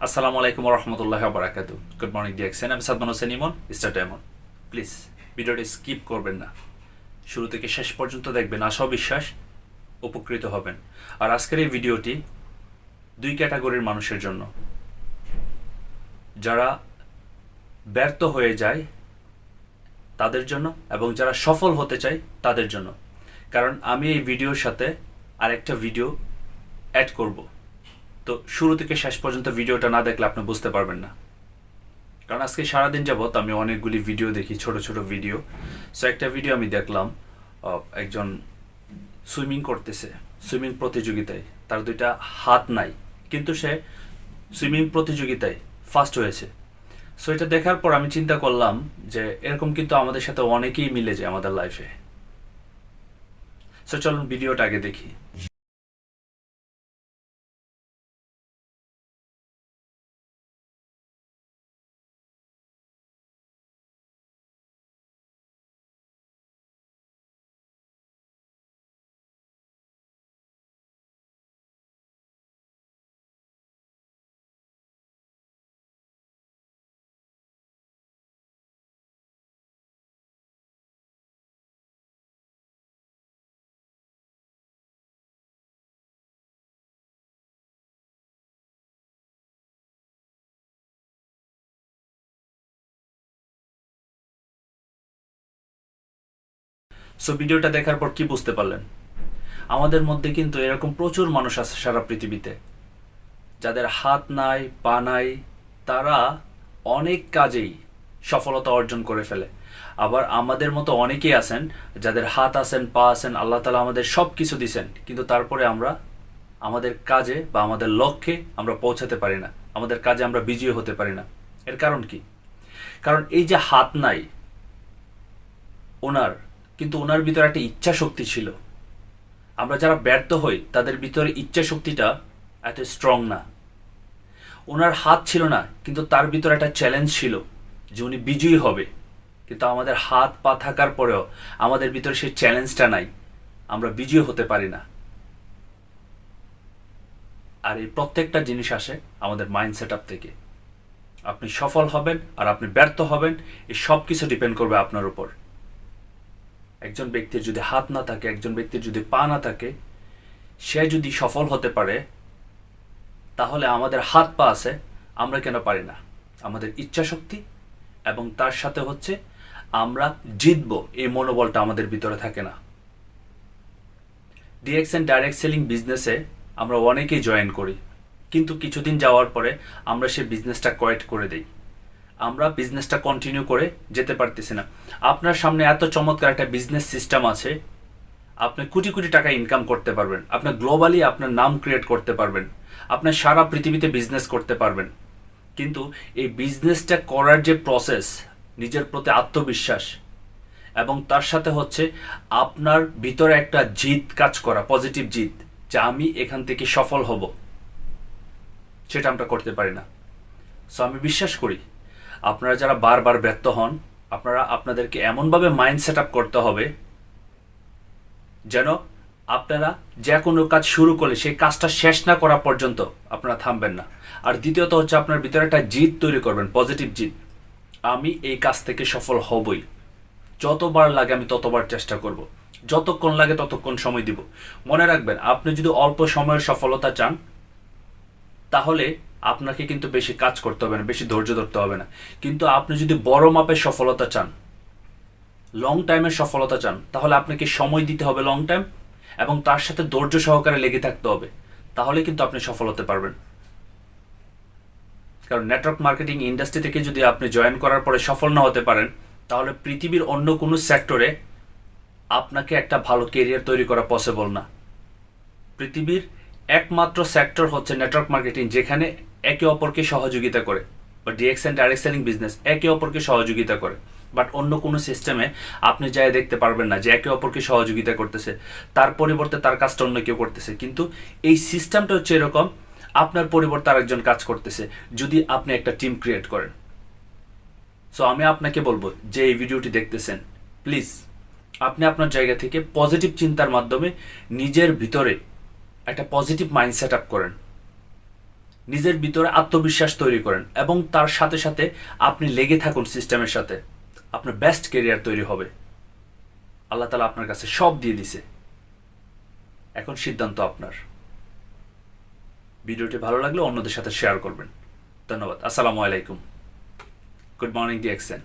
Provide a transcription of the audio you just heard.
আসসালামু আলাইকুম রহমতুল্লাহ বারাকাতু। গুড মর্নিং ডিএক্সএন, আমি Sadman Hossain Emon, star diamond. Please ভিডিওটি স্কিপ করবেন না, শুরু থেকে শেষ পর্যন্ত দেখবেন, আশা বিশ্বাস উপকৃত হবেন। আর আজকের এই ভিডিওটি দুই ক্যাটাগরির মানুষের জন্য, যারা ব্যর্থ হয়ে যায় তাদের জন্য এবং যারা সফল হতে চায় তাদের জন্য। কারণ আমি এই ভিডিওর সাথে আরেকটা ভিডিও অ্যাড করব, তো শুরু থেকে শেষ পর্যন্ত ভিডিওটা না দেখলে আপনি বুঝতে পারবেন না। কারণ আজকে সারাদিন যাবত আমি অনেকগুলি ভিডিও দেখি, ছোট ছোট ভিডিও। সো একটা ভিডিও আমি দেখলাম, একজন সুইমিং করতেছে, সুইমিং প্রতিযোগিতায়। তার দুইটা হাত নাই, কিন্তু সে সুইমিং প্রতিযোগিতায় ফার্স্ট হয়েছে। সো এটা দেখার পর আমি চিন্তা করলাম যে এরকম কিন্তু আমাদের সাথে অনেকেই মিলে যায় আমাদের লাইফে। সো চলুন ভিডিওটা আগে দেখি। সো ভিডিওটা দেখার পর কি বুঝতে পারলেন? আমাদের মধ্যে কিন্তু এরকম প্রচুর মানুষ আছে সারা পৃথিবীতে, যাদের হাত নাই, পা নাই, তারা অনেক কাজেই সফলতা অর্জন করে ফেলে। আবার আমাদের মতো অনেকেই আছেন যাদের হাত আছেন, পা আছেন, আল্লাহ তালা আমাদের সব কিছু দিছেন, কিন্তু তারপরে আমরা আমাদের কাজে বা আমাদের লক্ষ্যে আমরা পৌঁছাতে পারি না, আমাদের কাজে আমরা বিজয়ী হতে পারি না। এর কারণ কি? কারণ এই যে হাত নাই ওনার, কিন্তু ওনার ভিতরে একটা ইচ্ছা শক্তি ছিল। আমরা যারা ব্যর্থ হই তাদের ভিতরে ইচ্ছা শক্তিটা এত স্ট্রং না। ওনার হাত ছিল না, কিন্তু তার ভিতরে একটা চ্যালেঞ্জ ছিল যে উনি বিজয়ী হবে। কিন্তু আমাদের হাত পা থাকার পরেও আমাদের ভিতরে সেই চ্যালেঞ্জটা নাই, আমরা বিজয়ী হতে পারি না। আর এই প্রত্যেকটা জিনিস আসে আমাদের মাইন্ড সেট আপ থেকে। আপনি সফল হবেন আর আপনি ব্যর্থ হবেন, এই সব কিছু ডিপেন্ড করবে আপনার উপর। একজন ব্যক্তির যদি হাত না থাকে, একজন ব্যক্তির যদি পা না থাকে, সে যদি সফল হতে পারে, তাহলে আমাদের হাত পা আছে, আমরা কেন পারি না? আমাদের ইচ্ছা শক্তি এবং তার সাথে হচ্ছে আমরা জিতবো, এই মনোবলটা আমাদের ভিতরে থাকে না। ডিএক্সএন ডাইরেক্ট সেলিং বিজনেসে আমরা অনেকেই জয়েন করি, কিন্তু কিছুদিন যাওয়ার পরে আমরা সেই বিজনেসটা কোয়েট করে দিই। আমরা বিজনেসটা কন্টিনিউ করে যেতে পারতেছি না। আপনার সামনে এত চমৎকার একটা বিজনেস সিস্টেম আছে, আপনি কোটি কোটি টাকা ইনকাম করতে পারবেন, আপনি গ্লোবালি আপনার নাম ক্রিয়েট করতে পারবেন, আপনি সারা পৃথিবীতে বিজনেস করতে পারবেন। কিন্তু এই বিজনেসটা করার যে প্রসেস, নিজের প্রতি আত্মবিশ্বাস এবং তার সাথে হচ্ছে আপনার ভিতরে একটা জিদ কাজ করা, পজিটিভ জিদ, যে আমি এখান থেকে সফল হব, সেটা আমরা করতে পারি না। সো আমি বিশ্বাস করি আপনারা যারা বারবার ব্যর্থ হন, আপনাদেরকে এমনভাবে মাইন্ড সেট আপ করতে হবে যেন আপনারা যে কোনো কাজ শুরু করলে সেই কাজটা শেষ না করা পর্যন্ত আপনারা থামবেন না। আর দ্বিতীয়ত হচ্ছে আপনার ভিতরে একটা জিদ তৈরি করবেন, পজিটিভ জিদ। আমি এই কাজ থেকে সফল হবই, যতবার লাগে আমি ততবার চেষ্টা করব, যতক্ষণ লাগে ততক্ষণ সময় দিব। মনে রাখবেন, আপনি যদি অল্প সময়ের সফলতা চান, তাহলে আপনাকে কিন্তু বেশি কাজ করতে হবে না, বেশি ধৈর্য ধরতে হবে না। কিন্তু আপনি যদি বড় মাপের সফলতা চান, লং টাইমের সফলতা চান, তাহলে আপনাকে সময় দিতে হবে লং টাইম, এবং তার সাথে ধৈর্য সহকারে লেগে থাকতে হবে। তাহলে কিন্তু আপনি সফল হতে পারবেন। কারণ নেটওয়ার্ক মার্কেটিং ইন্ডাস্ট্রি থেকে যদি আপনি জয়েন করার পরে সফল না হতে পারেন, তাহলে পৃথিবীর অন্য কোনো সেক্টরে আপনাকে একটা ভালো কেরিয়ার তৈরি করা পসিবল না। পৃথিবীর একমাত্র সেক্টর হচ্ছে নেটওয়ার্ক মার্কেটিং, যেখানে একে অপরকে সহযোগিতা করে, বা ডিএক্সএন ডাইরেক্ট সেলিং বিজনেস একে অপরকে সহযোগিতা করে। বাট অন্য কোনো সিস্টেমে আপনি যাই দেখতে পারবেন না যে একে অপরকে সহযোগিতা করতেছে, তার পরিবর্তে তার কাজটা অন্য কেউ করতেছে। কিন্তু এই সিস্টেমটা হচ্ছে এরকম, আপনার পরিবর্তে আরেকজন কাজ করতেছে, যদি আপনি একটা টিম ক্রিয়েট করেন। সো আমি আপনাকে বলবো যে এই ভিডিওটি দেখতেছেন, প্লিজ আপনি আপনার জায়গা থেকে পজিটিভ চিন্তার মাধ্যমে নিজের ভিতরে একটা পজিটিভ মাইন্ড সেট আপ করেন। নিজের ভিতরে আত্মবিশ্বাস তৈরি করেন এবং তার সাথে সাথে আপনি লেগে থাকুন সিস্টেমের সাথে, আপনার বেস্ট কেরিয়ার তৈরি হবে। আল্লাহ তাআলা আপনার কাছে সব দিয়ে দিছে, এখন সিদ্ধান্ত আপনার। ভিডিওটি ভালো লাগলে অন্যদের সাথে শেয়ার করবেন। ধন্যবাদ। আসসালামু আলাইকুম। Good morning DXN.